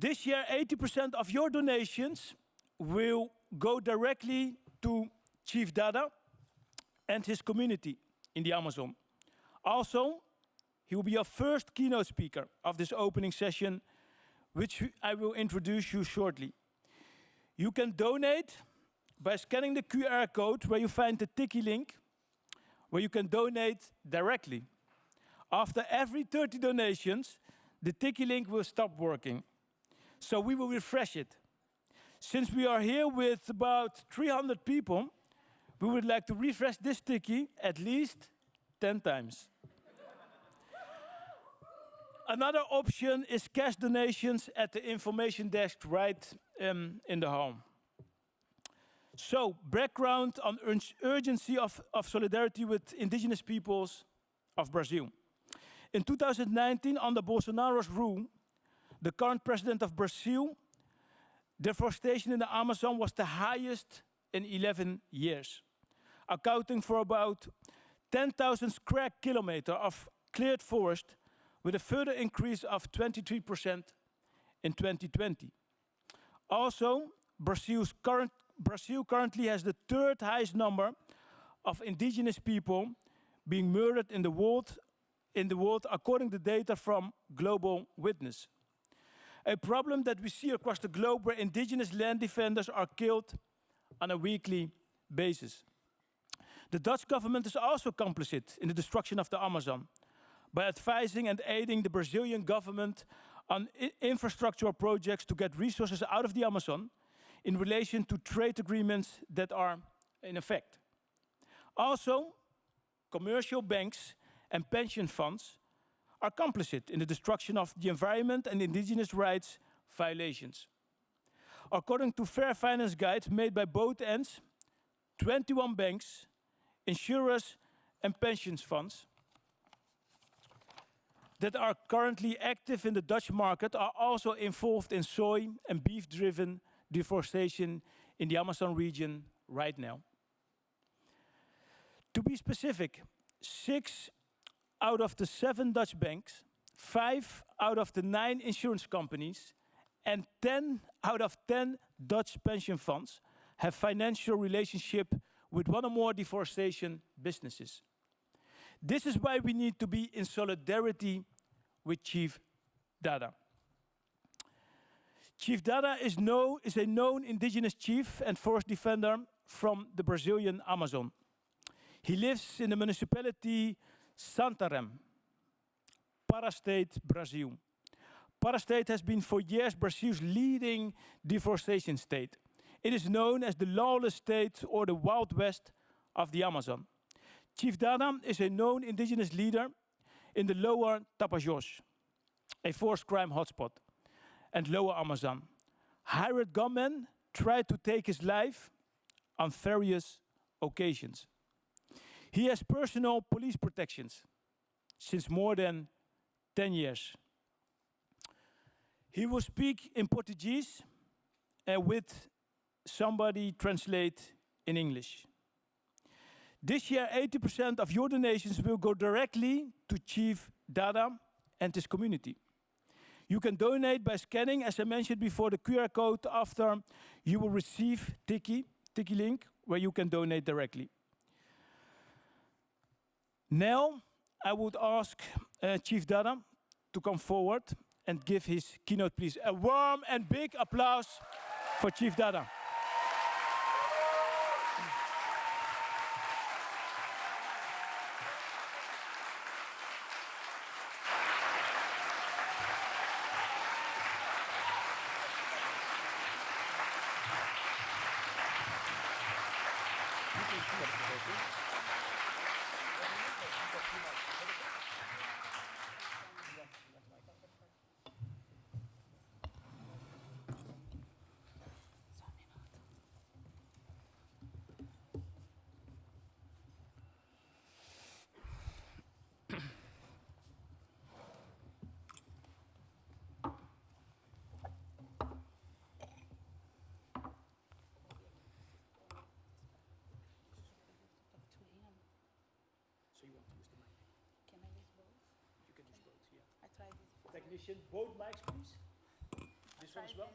This year, 80% of your donations will go directly to Chief Dada and his community in the Amazon. Also, he will be our first keynote speaker of this opening session, which I will introduce you shortly. You can donate by scanning the QR code where you find the Tiki link, where you can donate directly. After every 30 donations, the Tiki link will stop working. So we will refresh it. Since we are here with about 300 people, we would like to refresh this Tiki at least 10 times. Another option is cash donations at the information desk right in the hall. So, background on urgency of solidarity with indigenous peoples of Brazil. In 2019, under Bolsonaro's rule, the current president of Brazil, deforestation in the Amazon was the highest in 11 years, accounting for about 10,000 square kilometers of cleared forest, with a further increase of 23% in 2020. Also, Brazil currently has the third highest number of indigenous people being murdered in the world, according to data from Global Witness. A problem that we see across the globe, where indigenous land defenders are killed on a weekly basis. The Dutch government is also complicit in the destruction of the Amazon by advising and aiding the Brazilian government on infrastructural projects to get resources out of the Amazon in relation to trade agreements that are in effect. Also, commercial banks and pension funds are complicit in the destruction of the environment and indigenous rights violations. According to fair finance guides made by both ends, 21 banks, insurers and pension funds that are currently active in the Dutch market are also involved in soy and beef-driven deforestation in the Amazon region right now. To be specific, 6 out of the 7 Dutch banks, 5 out of the 9 insurance companies, and 10 out of 10 Dutch pension funds have financial relationship with one or more deforestation businesses. This is why we need to be in solidarity with Chief Dada. Chief Dada is a known indigenous chief and forest defender from the Brazilian Amazon. He lives in the municipality Santarém, Para-state, Brazil. Para-state has been for years Brazil's leading deforestation state. It is known as the lawless state or the Wild West of the Amazon. Chief Dada is a known indigenous leader in the lower Tapajós, a forest crime hotspot, and lower Amazon. Hired gunmen tried to take his life on various occasions. He has personal police protections since more than 10 years. He will speak in Portuguese with somebody translate in English. This year, 80% of your donations will go directly to Chief Dada and his community. You can donate by scanning, as I mentioned before, the QR code after you will receive Tiki link, where you can donate directly. Now, I would ask Chief Dada to come forward and give his keynote, please. A warm and big applause for Chief Dada. So you want to use the mic? Can I use both? You can use both, yeah. I tried this. Technician, both mics, please. This one as well.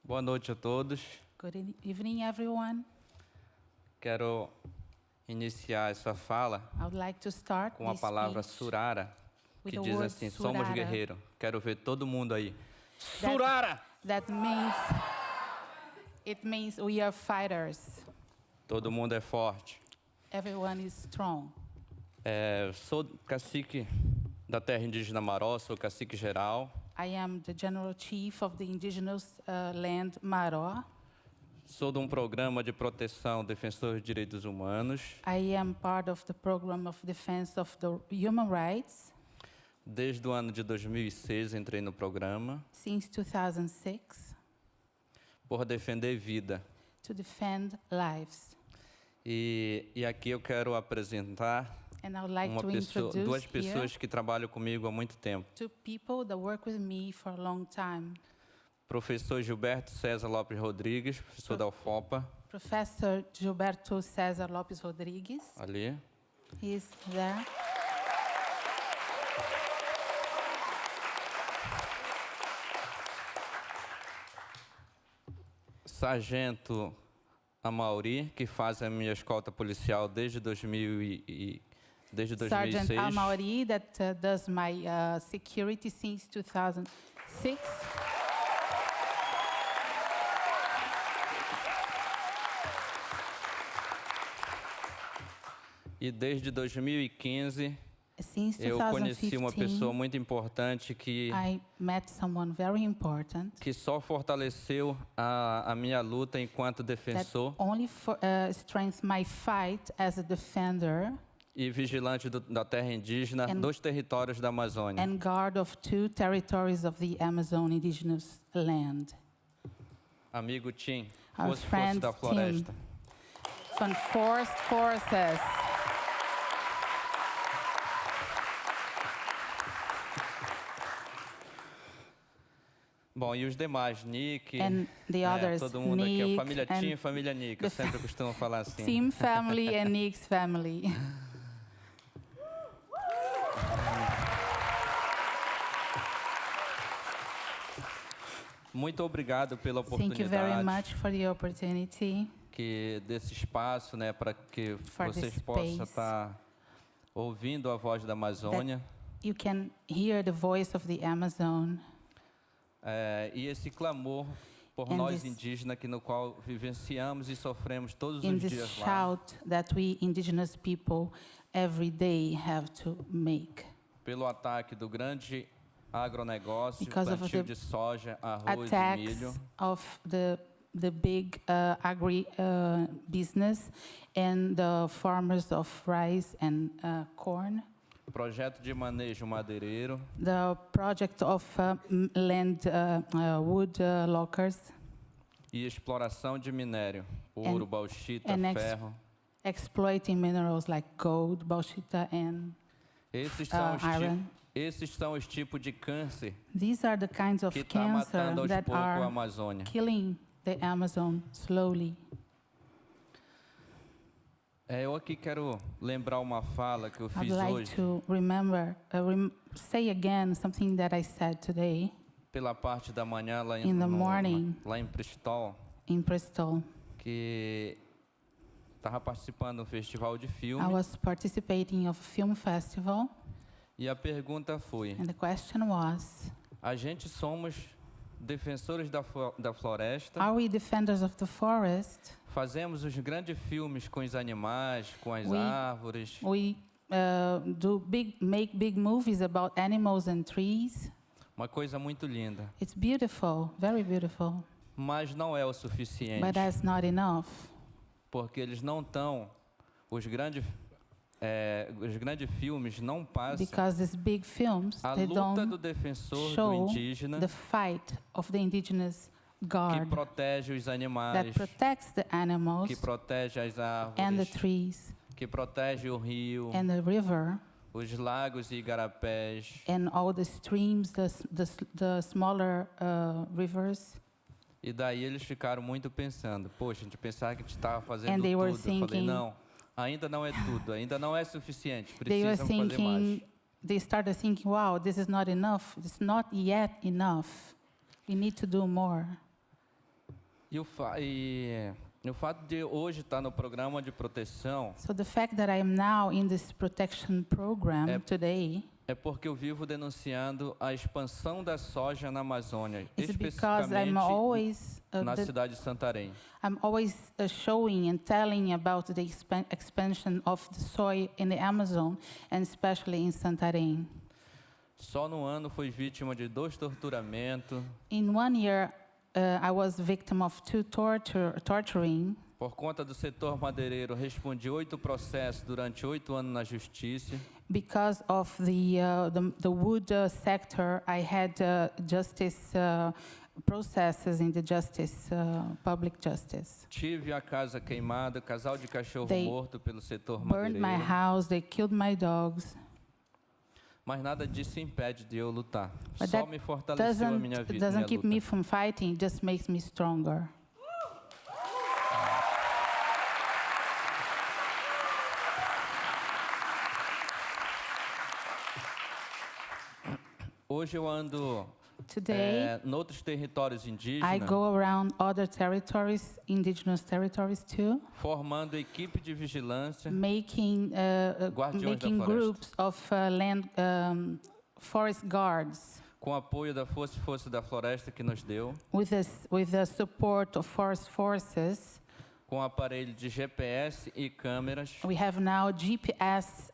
Boa noite a todos. Good evening, everyone. Quero iniciar essa fala I would like to start com a this palavra speech surara, with que the diz word assim, somos surara. guerreiros. Quero ver todo mundo aí. Surara! That means we are fighters. Todo mundo é forte. Everyone is strong. Sou cacique da terra indígena Maró, sou cacique geral. I am the General Chief of the Indigenous Land Maró. Sou de um programa de proteção defensor de direitos humanos. I am part of the program of defense of the human rights. Desde o ano de 2006 entrei no programa. Since 2006. Por defender vida. To defend lives. E aqui eu quero apresentar And I would like to introduce duas pessoas que trabalham comigo há muito tempo. Two people that work with me for a long time. Professor Gilberto César Lopes Rodrigues, professor da UFOPA. Professor Gilberto César Lopes Rodrigues. Ali. He's there. Sargento Amauri, que faz a minha escolta policial desde 2006. Sergeant Amauri, that does my security since 2006. E desde 2015, Since eu conheci uma 2015, pessoa muito importante I met someone very important que só fortaleceu a minha luta enquanto that defensor only strengthened my fight as a defender e vigilante da terra indígena dos territórios da Amazônia. and guard of 2 territories of the Amazon indigenous land. Amigo Tim, Our Força friend da Tim, Floresta. from Forest Forces. Bom, e os demais, Nick, And the others, todo mundo aqui, a Nick família Tim e and família Nick, eu sempre costumo falar assim. Tim family and Nick's family. Muito obrigado pela Thank you very oportunidade much for the opportunity. desse espaço, né, para que For vocês this possam space. estar ouvindo a voz da Amazônia. You can hear the voice of the Amazon E esse clamor por And nós this- indígenas, que no qual vivenciamos e sofremos todos in os this dias lá. shout that we indigenous people every day have to make. Pelo ataque do grande agronegócio, Because of plantio the de soja, arroz e Attacks milho. of the big agri business and the farmers of rice and corn. Projeto de manejo madeireiro, The project of land wood lockers, e exploração de minério, ouro, bauxita, and ferro. exploiting minerals like gold, bauxita, and Esses são, iron. esses são os tipos de câncer These are the kinds of que está cancer matando aos that poucos a are Amazônia. killing the Amazon slowly. Eu aqui quero lembrar uma fala que eu I'd fiz like hoje to remember, say again something that I said today pela parte da manhã lá In the morning. lá em Bristol, in Bristol. que estava participando de um festival de filme, I was participating of a film festival, e a pergunta foi: and the question was, a gente somos defensores da floresta, are we defenders of the forest? fazemos os grandes filmes com os animais, com as We- árvores, We make big movies about animals and trees. uma coisa muito linda, It's beautiful, very beautiful, mas não é o suficiente, but that's not enough porque eles não estão, os grandes filmes não passam because these big films, a they luta do don't defensor do show indígena the fight of the indigenous que guard protege os that animais, protects the animals que protege as and the árvores, trees que protege o rio, and the river os lagos e igarapés. and all the streams, the smaller rivers. E daí eles ficaram muito pensando, poxa, a gente pensava que a gente estava fazendo And they were tudo. Eu falei, thinking, não, ainda não é tudo, ainda não é suficiente, they were precisam fazer mais. thinking, they started thinking, wow, this is not enough. It's not yet enough. We need to do more. E o fato de hoje estar no programa de proteção So the fact that I am now in this protection program Yep. today é porque eu vivo denunciando a expansão da soja na Amazônia, is because especificamente na the- cidade de Santarém. I'm always showing and telling about the expansion of the soy in the Amazon, and especially in Santarém. Só no ano fui vítima de 2 torturamentos, In 1 year, I was victim of 2 torturing. por conta do setor madeireiro, respondi 8 processos durante 8 anos na justiça. Because of the wood sector, I had justice processes in the justice, public justice. Tive a casa queimada, casal de cachorro They morto pelo setor Burned my madeireiro. house, they killed my dogs. Mas nada disso impede de eu lutar. But Só that me fortaleceu a minha vida, minha doesn't keep me luta. from fighting, it just makes me stronger. Hoje eu ando Today, em outros territórios I indígenas, go around other territories, indigenous territories too, formando equipe de vigilância, making Guardiões da making floresta. groups of land forest guards com apoio da Força da Floresta que nos deu, with the support of forest forces. com aparelho de GPS e câmeras, We have now GPS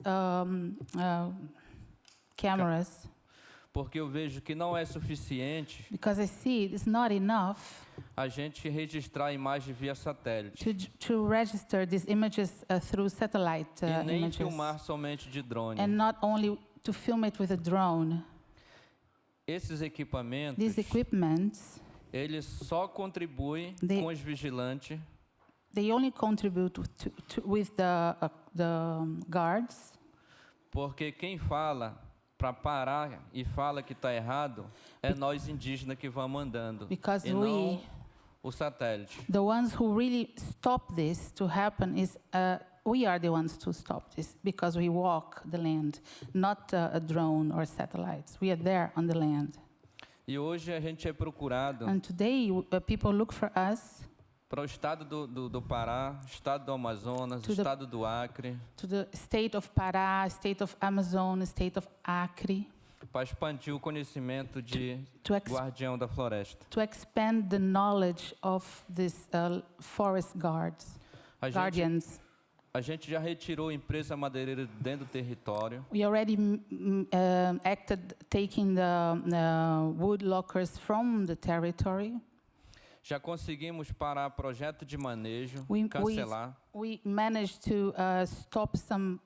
cameras, porque eu vejo que não é suficiente because I see it's not enough a gente registrar a imagem via satélite to register these images through satellite e nem images, filmar somente de drone. and not only to film it with a drone. Esses equipamentos, These equipments, eles só contribuem They- com os vigilantes they only contribute with the guards, porque quem fala para parar e fala que está errado é nós indígenas que vamos andando because e não o satélite. the ones who really stop this to happen is we are the ones to stop this, because we walk the land, not a drone or satellites. We are there on the land. E hoje a gente é procurado And today, people look for us para o estado do Pará, estado do Amazonas, To the- estado do Acre, to the state of Pará, state of Amazon, state of Acre, para expandir o conhecimento de to guardião da floresta. to expand the knowledge of these forest guards, A gente, guardians. a gente já retirou empresa madeireira dentro do território. We already acted taking the wood lockers from the territory. Já conseguimos parar projeto de manejo, We- cancelar. We managed to stop some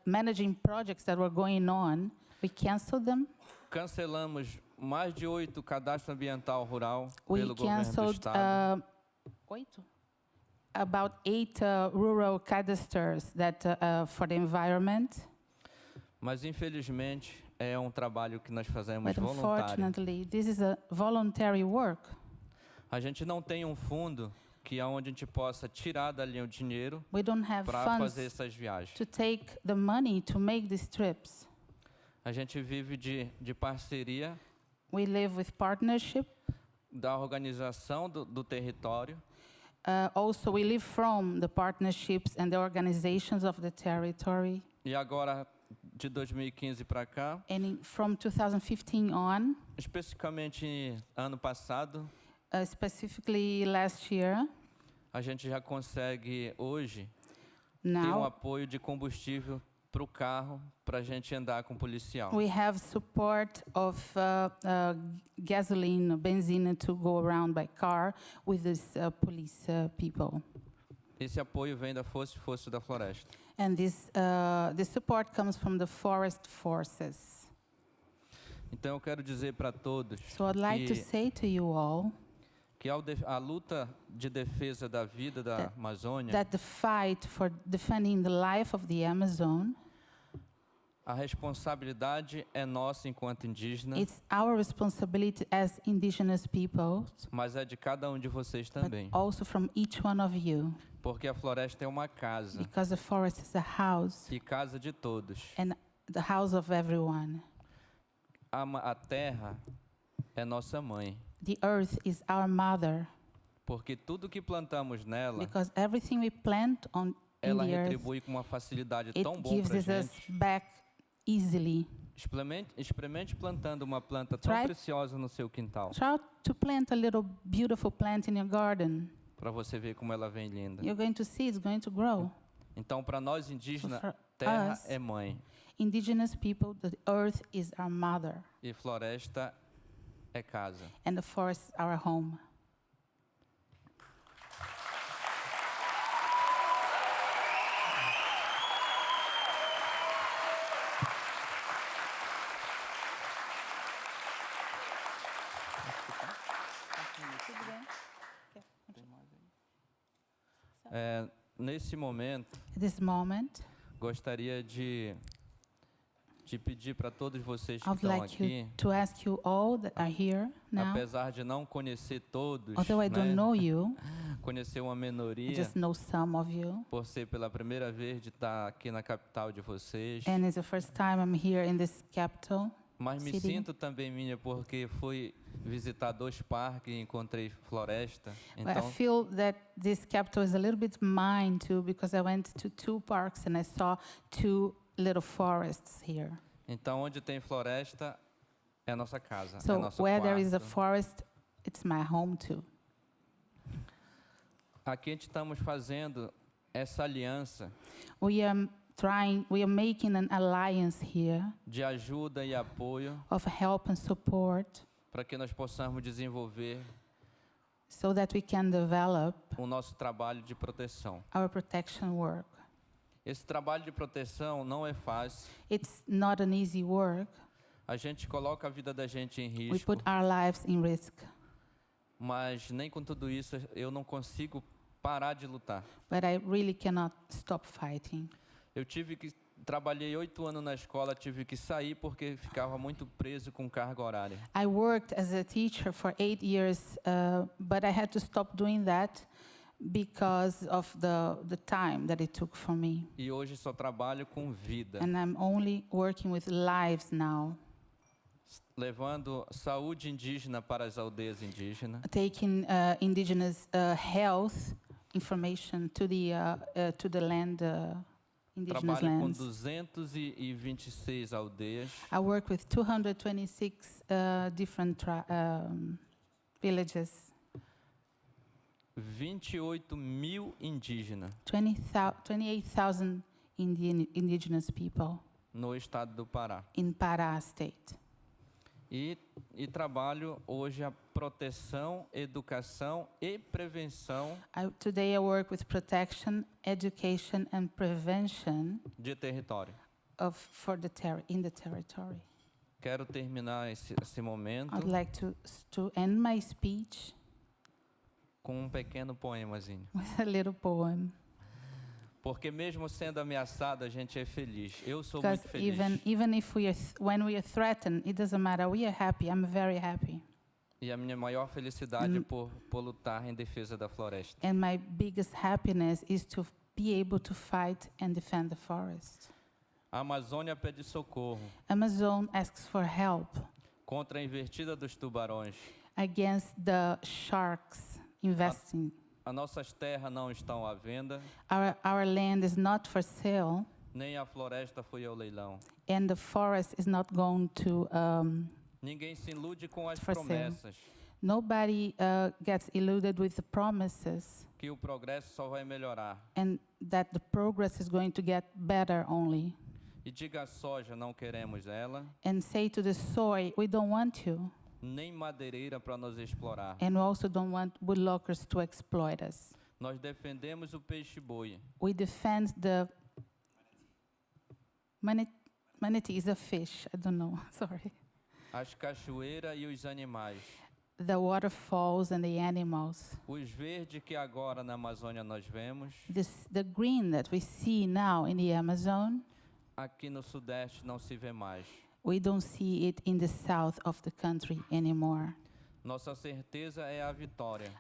managing projects that were going on. We canceled them. Cancelamos mais de 8 cadastro ambiental rural We pelo governo do canceled estado. about 8 rural cadasters that for the environment. Mas infelizmente é um trabalho que nós fazemos But voluntário. unfortunately, this is a voluntary work. A gente não tem um fundo que é onde a gente possa tirar dali o dinheiro We don't have para funds fazer essas viagens. to take the money to make these trips. A gente vive de parceria We live with partnership. da organização do território Also, we live from the partnerships and the organizations of the territory. e agora de 2015 para cá, And from 2015 on, especificamente ano passado, specifically last year, a gente já consegue hoje ter um now apoio de combustível para o carro para a gente andar com policial. we have support of gasoline, benzene to go around by car with these police people. Esse apoio vem da Força da Floresta. And this support comes from the forest forces. Então eu quero dizer para todos So I'd like to que, say to you all que a luta de defesa da vida da Amazônia that the fight for defending the life of the Amazon A responsabilidade é nossa enquanto indígena, It's our responsibility as indigenous people, mas é de cada um de vocês but também. also from each one of you, Porque a floresta é uma casa, because the forest is a house e casa de todos. and the house of everyone. A terra é nossa mãe, The earth is our mother, porque tudo que plantamos nela, because everything we plant in ela the earth, retribui com uma facilidade it tão bom gives pra us gente. back easily. Experimente plantando uma planta tão Try- preciosa no seu quintal, Try to plant a little beautiful plant in your garden. para você ver como ela vem linda. You're going to see it's going to grow. Então, para nós indígenas, So for terra us, é mãe Indigenous people, the earth is our mother, e floresta é casa. and the forest is our home. Nesse momento, At this moment, gostaria de pedir para todos vocês que I would estão like you aqui, to ask you all that are here now, apesar de não conhecer todos, although I don't né, know you, conhecer uma I minoria, just know some of you, por ser pela primeira vez de estar aqui na capital de vocês, and it's the first time I'm here in this capital. mas me City. sinto também minha porque fui visitar 2 parques e encontrei floresta. But I Então, feel that this capital is a little bit mine too, because I went to 2 parks and I saw 2 little forests here. então onde tem floresta é a nossa casa, é So nosso where there is a quarto. forest, it's my home too. Aqui a gente estamos fazendo essa aliança We are making an alliance here de ajuda e apoio of help and support para que nós possamos desenvolver so that we can develop o nosso trabalho de proteção. our protection work. Esse trabalho de proteção não é fácil. It's not an easy work. A gente coloca a vida da gente em We risco, put our lives in risk, mas nem com tudo isso eu não consigo parar de lutar. but I really cannot stop fighting. Eu trabalhei 8 anos na escola, tive que sair porque ficava muito preso com carga horária. I worked as a teacher for 8 years, but I had to stop doing that because of the time that it took for me. E hoje só trabalho com vida, And I'm only working with lives now, levando saúde indígena para as aldeias indígenas, taking indigenous health information to the land, indigenous trabalho com lands. 226 aldeias, I work with 226 different villages, 28 mil indígenas 28,000 indigenous people no estado do Pará. in Pará state. E trabalho hoje a proteção, educação e prevenção Today I work with protection, education, and prevention de território. in the territory. Quero terminar esse momento I'd like to end my speech com um pequeno poemazinho. with a little poem. Porque mesmo sendo ameaçado, a gente é feliz. Eu sou muito Because feliz. even if when we are threatened, it doesn't matter. We are happy. I'm very happy. E a minha maior felicidade é por lutar em defesa da floresta. And my biggest happiness is to be able to fight and defend the forest. A Amazônia pede socorro Amazon asks for help contra a invertida dos tubarões. against the sharks investing. As nossas terras não estão à venda, Our land is not for sale, nem a floresta foi ao leilão. and the forest is not going to. Ninguém se ilude com as For sale. promessas, Nobody gets eluded with the promises, que o progresso só vai melhorar. and that the progress is going to get better only. E diga a soja, não queremos ela, And say to the soy, we don't want you, nem madeireira para nos explorar. and we also don't want woodlockers to exploit us. Nós defendemos o peixe-boi, We defend the manatee is a fish. I don't know. Sorry. as cachoeiras e os animais. The waterfalls and the animals. Os verdes que agora na Amazônia nós vemos, The green that we see now in the Amazon aqui no Sudeste não se vê mais. We don't see it in the south of the country anymore. Nossa certeza é a vitória,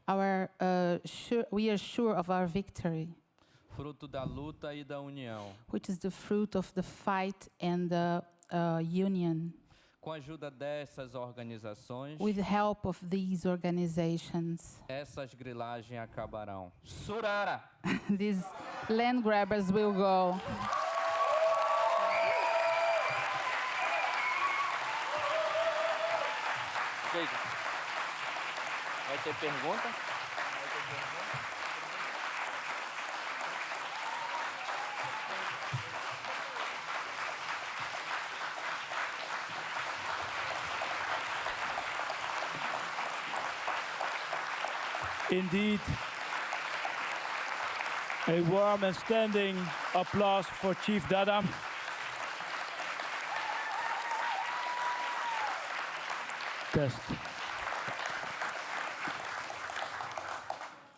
We are sure of our victory, fruto da luta e da união. which is the fruit of the fight and the union. Com a ajuda dessas organizações, With the help of these organizations, essas grilagens acabarão. Surara! these land grabbers will go. Vai ter pergunta? Indeed, a warm and standing applause for Chief Dada. Test.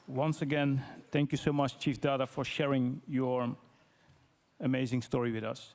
Once again, thank you so much, Chief Dada, for sharing your amazing story with us.